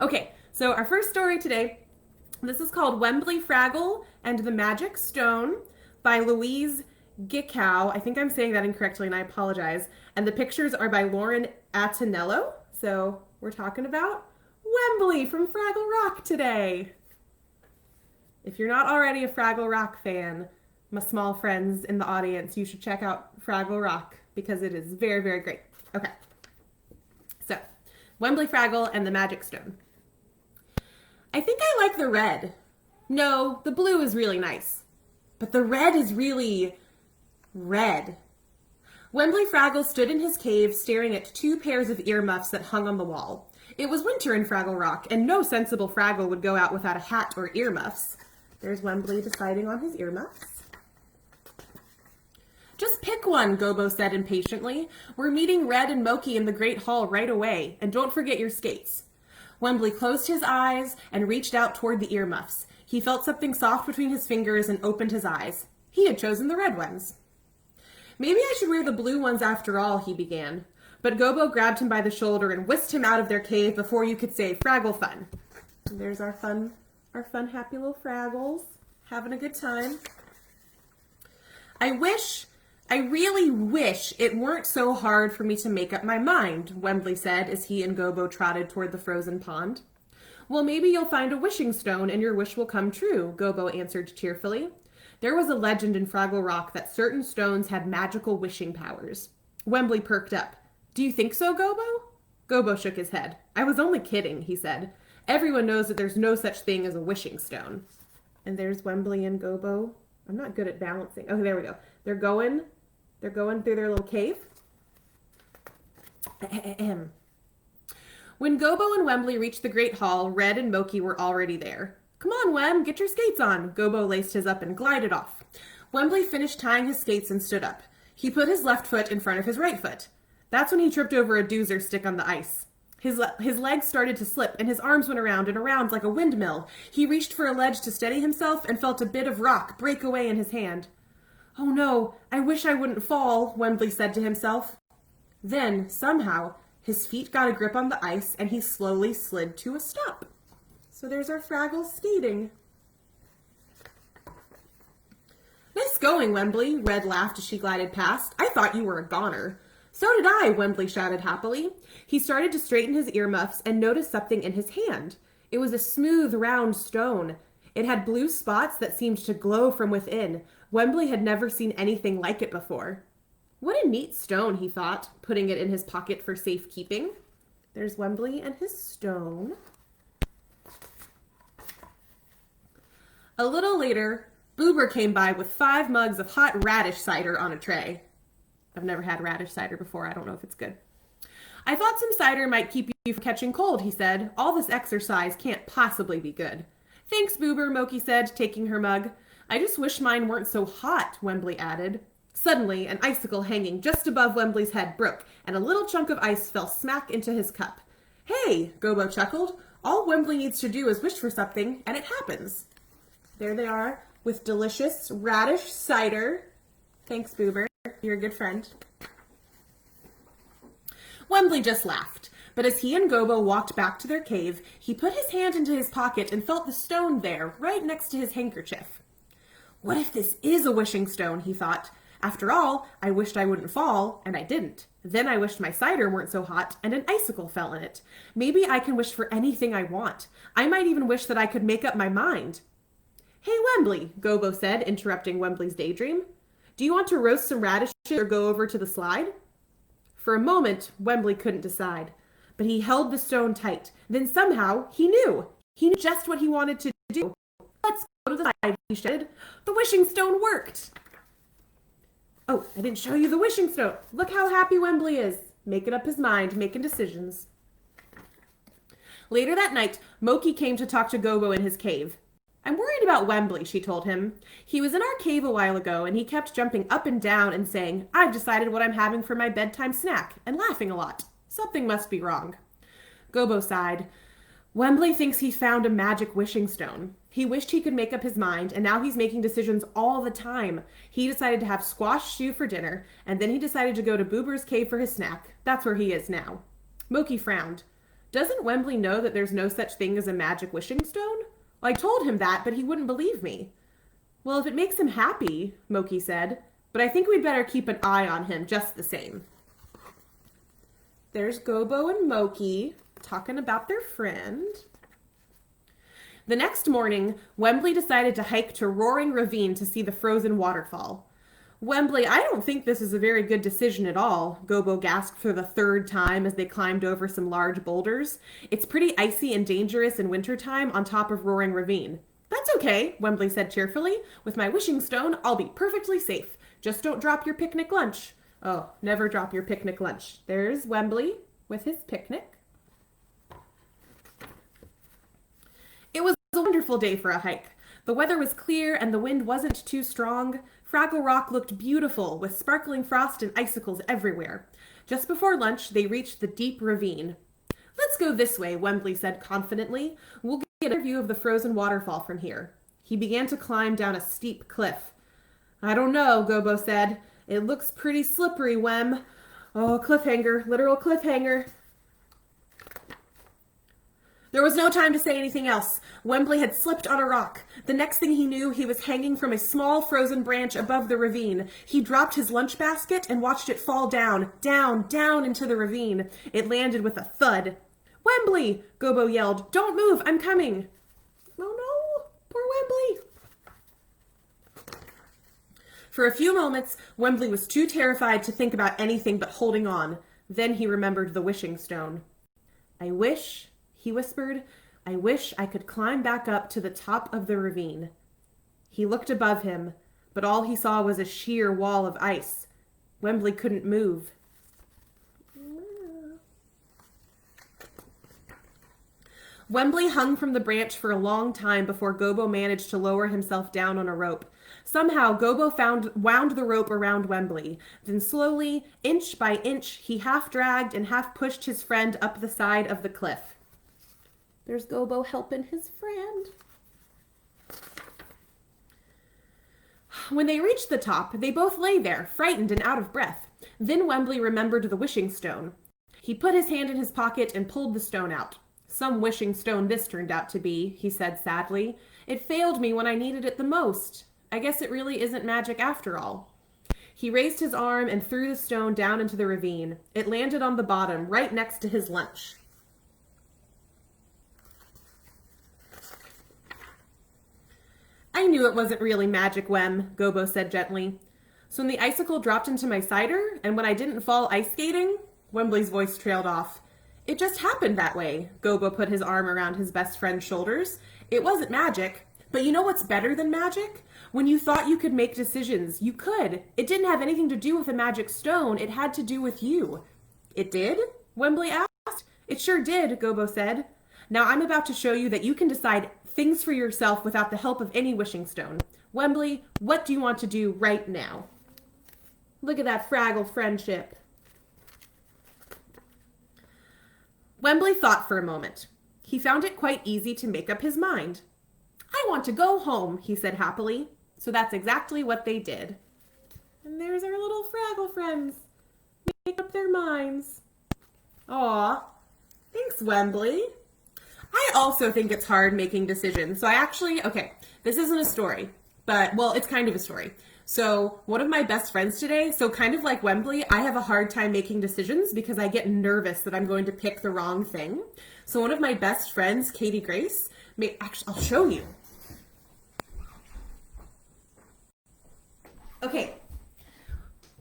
Okay, so our first story today, this is called Wembley, Fraggle and the Magic Stone by Louise Gikow. I think I'm saying that incorrectly and I apologize. And the pictures are by Lauren Atinello. So we're talking about Wembley from Fraggle Rock today. If you're not already a Fraggle Rock fan, my small friends in the audience, you should check out Fraggle Rock because it is very, very great. Okay. So, Wembley, Fraggle, and the Magic Stone. I think I like the red. No, the blue is really nice. But the red is really red. Wembley Fraggle stood in his cave staring at two pairs of earmuffs that hung on the wall. It was winter in Fraggle Rock, and no sensible Fraggle would go out without a hat or earmuffs. There's Wembley deciding on his earmuffs. Just pick one, Gobo said impatiently. We're meeting Red and Moki in the Great Hall right away, and don't forget your skates. Wembley closed his eyes and reached out toward the earmuffs. He felt something soft between his fingers and opened his eyes. He had chosen the red ones. Maybe I should wear the blue ones after all, he began. But Gobo grabbed him by the shoulder and whisked him out of their cave before you could say Fraggle fun. And there's our fun, happy little Fraggles, having a good time. I really wish it weren't so hard for me to make up my mind, Wembley said as he and Gobo trotted toward the frozen pond. Well, maybe you'll find a wishing stone and your wish will come true, Gobo answered cheerfully. There was a legend in Fraggle Rock that certain stones had magical wishing powers. Wembley perked up. Do you think so, Gobo? Gobo shook his head. I was only kidding, he said. Everyone knows that there's no such thing as a wishing stone. And there's Wembley and Gobo. I'm not good at balancing. Oh, there we go. They're going through their little cave. When Gobo and Wembley reached the Great Hall, Red and Moki were already there. Come on, Wem, get your skates on. Gobo laced his up and glided off. Wembley finished tying his skates and stood up. He put his left foot in front of his right foot. That's when he tripped over a doozer stick on the ice. His legs started to slip, and his arms went around and around like a windmill. He reached for a ledge to steady himself and felt a bit of rock break away in his hand. Oh no, I wish I wouldn't fall, Wembley said to himself. Then, somehow, his feet got a grip on the ice and he slowly slid to a stop. So there's our Fraggle skating. Nice going, Wembley, Red laughed as she glided past. I thought you were a goner. So did I, Wembley shouted happily. He started to straighten his earmuffs and noticed something in his hand. It was a smooth, round stone. It had blue spots that seemed to glow from within. Wembley had never seen anything like it before. What a neat stone, he thought, putting it in his pocket for safekeeping. There's Wembley and his stone. A little later, Boober came by with 5 mugs of hot radish cider on a tray. I've never had radish cider before. I don't know if it's good. I thought some cider might keep you from catching cold, he said. All this exercise can't possibly be good. Thanks, Boober, Moki said, taking her mug. I just wish mine weren't so hot, Wembley added. Suddenly, an icicle hanging just above Wembley's head broke, and a little chunk of ice fell smack into his cup. Hey, Gobo chuckled. All Wembley needs to do is wish for something, and it happens. There they are, with delicious radish cider. Thanks, Boober. You're a good friend. Wembley just laughed, but as he and Gobo walked back to their cave, he put his hand into his pocket and felt the stone there, right next to his handkerchief. What if this is a wishing stone, he thought. After all, I wished I wouldn't fall, and I didn't. Then I wished my cider weren't so hot, and an icicle fell in it. Maybe I can wish for anything I want. I might even wish that I could make up my mind. Hey, Wembley, Gobo said, interrupting Wembley's daydream. Do you want to roast some radishes or go over to the slide? For a moment, Wembley couldn't decide, but he held the stone tight. Then somehow, he knew. He knew just what he wanted to do. Let's go to the slide, he shouted. The wishing stone worked. Oh, I didn't show you the wishing stone. Look how happy Wembley is, making up his mind, making decisions. Later that night, Moki came to talk to Gobo in his cave. I'm worried about Wembley, she told him. He was in our cave a while ago, and he kept jumping up and down and saying, I've decided what I'm having for my bedtime snack, and laughing a lot. Something must be wrong. Gobo sighed. Wembley thinks he found a magic wishing stone. He wished he could make up his mind, and now he's making decisions all the time. He decided to have squash stew for dinner, and then he decided to go to Boober's cave for his snack. That's where he is now. Moki frowned. Doesn't Wembley know that there's no such thing as a magic wishing stone? Well, I told him that, but he wouldn't believe me. Well, if it makes him happy, Moki said, but I think we'd better keep an eye on him just the same. There's Gobo and Moki talking about their friend. The next morning, Wembley decided to hike to Roaring Ravine to see the frozen waterfall. Wembley, I don't think this is a very good decision at all, Gobo gasped for the third time as they climbed over some large boulders. It's pretty icy and dangerous in wintertime on top of Roaring Ravine. That's okay, Wembley said cheerfully. With my wishing stone, I'll be perfectly safe. Just don't drop your picnic lunch. Oh, never drop your picnic lunch. There's Wembley with his picnic. It was a wonderful day for a hike. The weather was clear and the wind wasn't too strong. Fraggle Rock looked beautiful with sparkling frost and icicles everywhere. Just before lunch, they reached the deep ravine. Let's go this way, Wembley said confidently. We'll get a view of the frozen waterfall from here. He began to climb down a steep cliff. I don't know, Gobo said. It looks pretty slippery, Wem. Oh, cliffhanger, literal cliffhanger. There was no time to say anything else. Wembley had slipped on a rock. The next thing he knew, he was hanging from a small frozen branch above the ravine. He dropped his lunch basket and watched it fall down, down into the ravine. It landed with a thud. Wembley! Gobo yelled. Don't move, I'm coming. Oh no, poor Wembley. For a few moments, Wembley was too terrified to think about anything but holding on. Then he remembered the wishing stone. I wish, he whispered, I wish I could climb back up to the top of the ravine. He looked above him, but all he saw was a sheer wall of ice. Wembley couldn't move. Wembley hung from the branch for a long time before Gobo managed to lower himself down on a rope. Somehow, Gobo wound the rope around Wembley. Then slowly, inch by inch, he half dragged and half pushed his friend up the side of the cliff. There's Gobo helping his friend. When they reached the top, they both lay there, frightened and out of breath. Then Wembley remembered the wishing stone. He put his hand in his pocket and pulled the stone out. Some wishing stone this turned out to be, he said sadly. It failed me when I needed it the most. I guess it really isn't magic after all. He raised his arm and threw the stone down into the ravine. It landed on the bottom, right next to his lunch. I knew it wasn't really magic, Wem, Gobo said gently. So when the icicle dropped into my cider, and when I didn't fall ice skating, Wembley's voice trailed off. It just happened that way. Gobo put his arm around his best friend's shoulders. It wasn't magic, but you know what's better than magic? When you thought you could make decisions, you could. It didn't have anything to do with a magic stone. It had to do with you. It did? Wembley asked. It sure did, Gobo said. Now I'm about to show you that you can decide things for yourself without the help of any wishing stone. Wembley, what do you want to do right now? Look at that Fraggle friendship. Wembley thought for a moment. He found it quite easy to make up his mind. I want to go home, he said happily. So that's exactly what they did. And there's our little Fraggle friends. Make up their minds. Aw, thanks, Wembley. I also think it's hard making decisions. So okay, this isn't a story, but, well, it's kind of a story. So one of my best friends today, so kind of like Wembley, I have a hard time making decisions because I get nervous that I'm going to pick the wrong thing. So one of my best friends, Katie Grace, actually, I'll show you. Okay,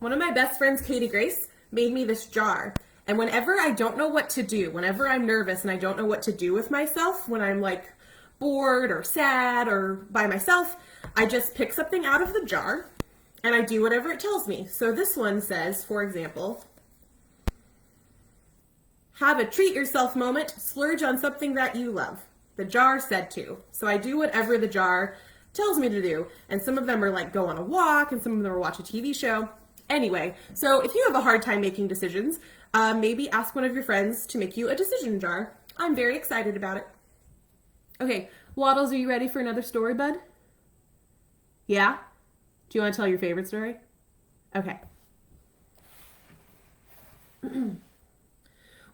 one of my best friends, Katie Grace, made me this jar. And whenever I don't know what to do, whenever I'm nervous and I don't know what to do with myself, when I'm like bored or sad or by myself, I just pick something out of the jar and I do whatever it tells me. So this one says, for example, have a treat yourself moment, splurge on something that you love. The jar said to. So I do whatever the jar tells me to do. And some of them are like go on a walk and some of them are watch a TV show. Anyway, so if you have a hard time making decisions, maybe ask one of your friends to make you a decision jar. I'm very excited about it. Okay, Waddles, are you ready for another story, bud? Yeah? Do you want to tell your favorite story? Okay.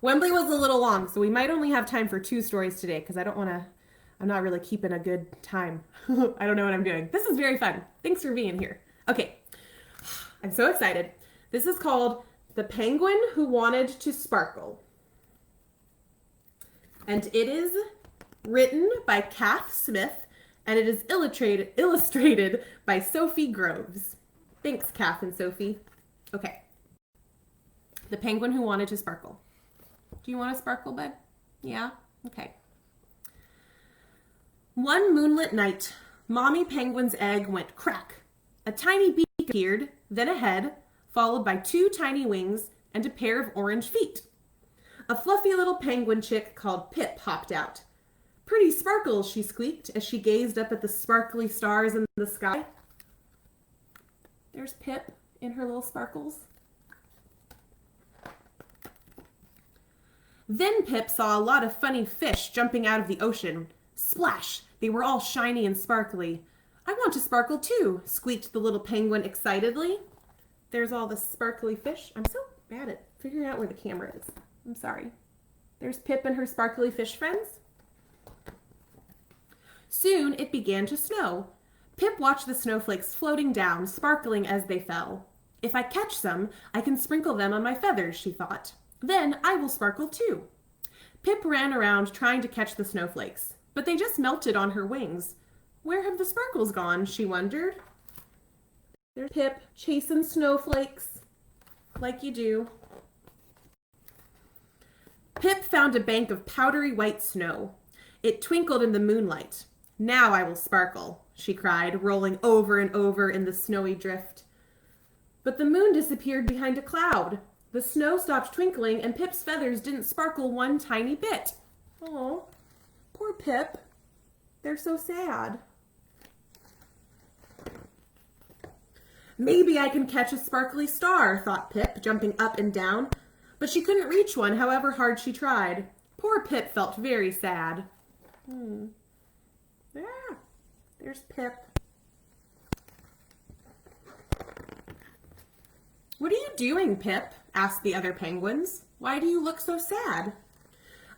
Wembley was a little long, so we might only have time for 2 stories today because I'm not really keeping a good time. I don't know what I'm doing. This is very fun. Thanks for being here. Okay, I'm so excited. This is called The Penguin Who Wanted to Sparkle. And it is written by Kath Smith, and it is illustrated by Sophie Groves. Thanks, Kath and Sophie. Okay. The Penguin Who Wanted to Sparkle. Do you want to sparkle, bud? Yeah? Okay. One moonlit night, Mommy Penguin's egg went crack. A tiny beak appeared, then a head, followed by 2 tiny wings and a pair of orange feet. A fluffy little penguin chick called Pip hopped out. Pretty sparkles, she squeaked as she gazed up at the sparkly stars in the sky. There's Pip in her little sparkles. Then Pip saw a lot of funny fish jumping out of the ocean. Splash! They were all shiny and sparkly. I want to sparkle too, squeaked the little penguin excitedly. There's all the sparkly fish. I'm so bad at figuring out where the camera is. I'm sorry. There's Pip and her sparkly fish friends. Soon it began to snow. Pip watched the snowflakes floating down, sparkling as they fell. If I catch some, I can sprinkle them on my feathers, she thought. Then I will sparkle too. Pip ran around trying to catch the snowflakes, but they just melted on her wings. Where have the sparkles gone, she wondered. There's Pip chasing snowflakes, like you do. Pip found a bank of powdery white snow. It twinkled in the moonlight. Now I will sparkle, she cried, rolling over and over in the snowy drift. But the moon disappeared behind a cloud. The snow stopped twinkling, and Pip's feathers didn't sparkle one tiny bit. Oh, poor Pip. They're so sad. Maybe I can catch a sparkly star, thought Pip, jumping up and down. But she couldn't reach one, however hard she tried. Poor Pip felt very sad. Yeah, there's Pip. What are you doing, Pip? Asked the other penguins. Why do you look so sad?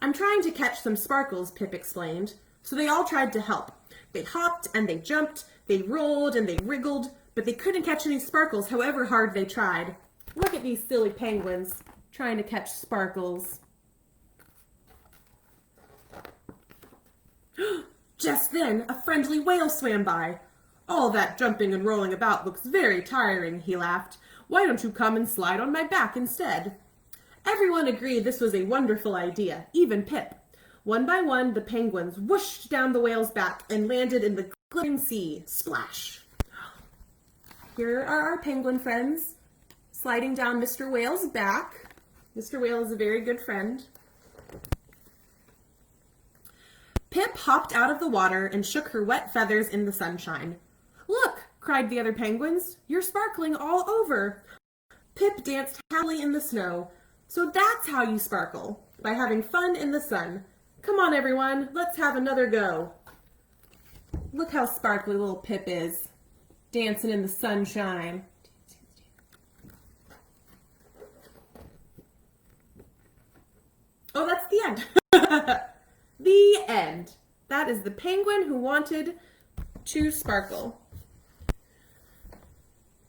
I'm trying to catch some sparkles, Pip explained. So they all tried to help. They hopped and they jumped, they rolled and they wriggled, but they couldn't catch any sparkles however hard they tried. Look at these silly penguins trying to catch sparkles. Just then, a friendly whale swam by. All that jumping and rolling about looks very tiring, he laughed. Why don't you come and slide on my back instead? Everyone agreed this was a wonderful idea, even Pip. One by one, the penguins whooshed down the whale's back and landed in the glittering sea. Splash! Here are our penguin friends, sliding down Mr. Whale's back. Mr. Whale is a very good friend. Pip hopped out of the water and shook her wet feathers in the sunshine. Look, cried the other penguins, you're sparkling all over. Pip danced happily in the snow. So that's how you sparkle, by having fun in the sun. Come on, everyone, let's have another go. Look how sparkly little Pip is, dancing in the sunshine. Oh, that's the end. The end. That is the penguin who wanted to sparkle.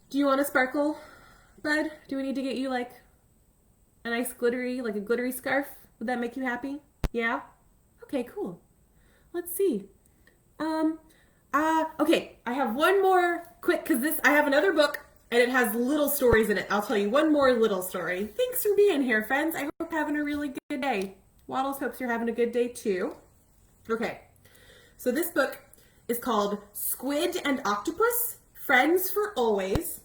Do you want to sparkle, bud? Do we need to get you like a nice glittery, like a glittery scarf? Would that make you happy? Yeah? Okay, cool. Let's see. Okay, I have one more quick, because I have another book and it has little stories in it. I'll tell you one more little story. Thanks for being here, friends. I hope you're having a really good day. Waddles hopes you're having a good day too. Okay, so this book is called Squid and Octopus, Friends for Always,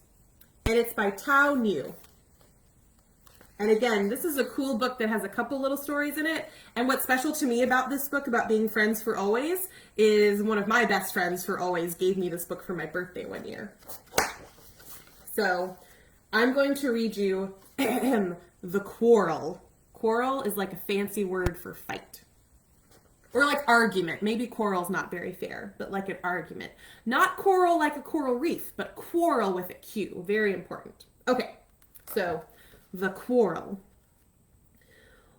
and it's by Nyeu. And again, this is a cool book that has a couple little stories in it. And what's special to me about this book, about being friends for always, is one of my best friends for always gave me this book for my birthday one year. So I'm going to read you The Quarrel. Quarrel is like a fancy word for fight. Or like argument. Maybe quarrel's not very fair, but like an argument. Not coral like a coral reef, but quarrel with a Q. Very important. Okay, so The Quarrel.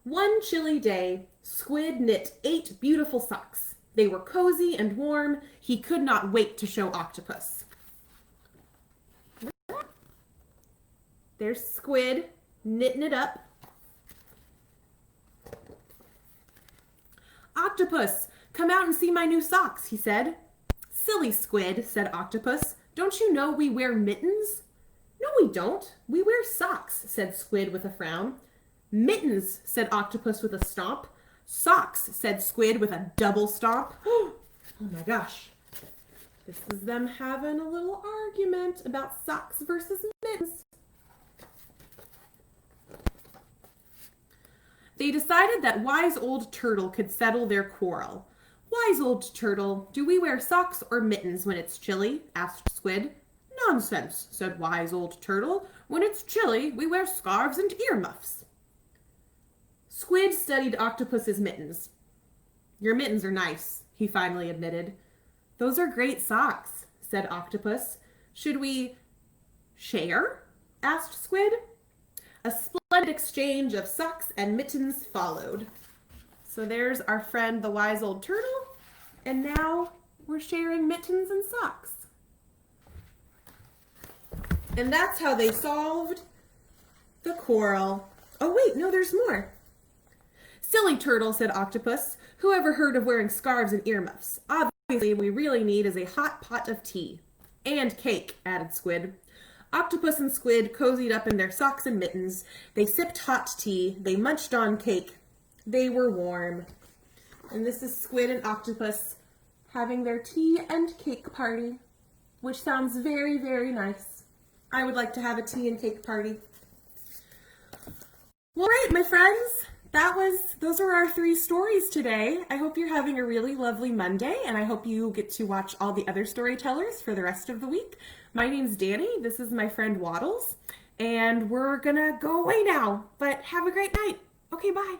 One chilly day, Squid knit 8 beautiful socks. They were cozy and warm. He could not wait to show Octopus. There's Squid knitting it up. Octopus, come out and see my new socks, he said. Silly Squid, said Octopus. Don't you know we wear mittens? No, we don't. We wear socks, said Squid with a frown. Mittens, said Octopus with a stomp. Socks, said Squid with a double stomp. Oh my gosh. This is them having a little argument about socks versus mittens. They decided that Wise Old Turtle could settle their quarrel. Wise Old Turtle, do we wear socks or mittens when it's chilly? Asked Squid. Nonsense, said Wise Old Turtle. When it's chilly, we wear scarves and earmuffs. Squid studied Octopus's mittens. Your mittens are nice, he finally admitted. Those are great socks, said Octopus. Should we share? Asked Squid. A splendid exchange of socks and mittens followed. So there's our friend the Wise Old Turtle, and now we're sharing mittens and socks. And that's how they solved the quarrel. Oh wait, no, there's more. Silly Turtle, said Octopus. Who ever heard of wearing scarves and earmuffs? Obviously, what we really need is a hot pot of tea. And cake, added Squid. Octopus and Squid cozied up in their socks and mittens. They sipped hot tea. They munched on cake. They were warm. And this is Squid and Octopus having their tea and cake party, which sounds very, very nice. I would like to have a tea and cake party. Well, right, my friends, those were our 3 stories today. I hope you're having a really lovely Monday, and I hope you get to watch all the other storytellers for the rest of the week. My name's Dani. This is my friend Waddles, and we're gonna go away now, but have a great night. Okay, bye.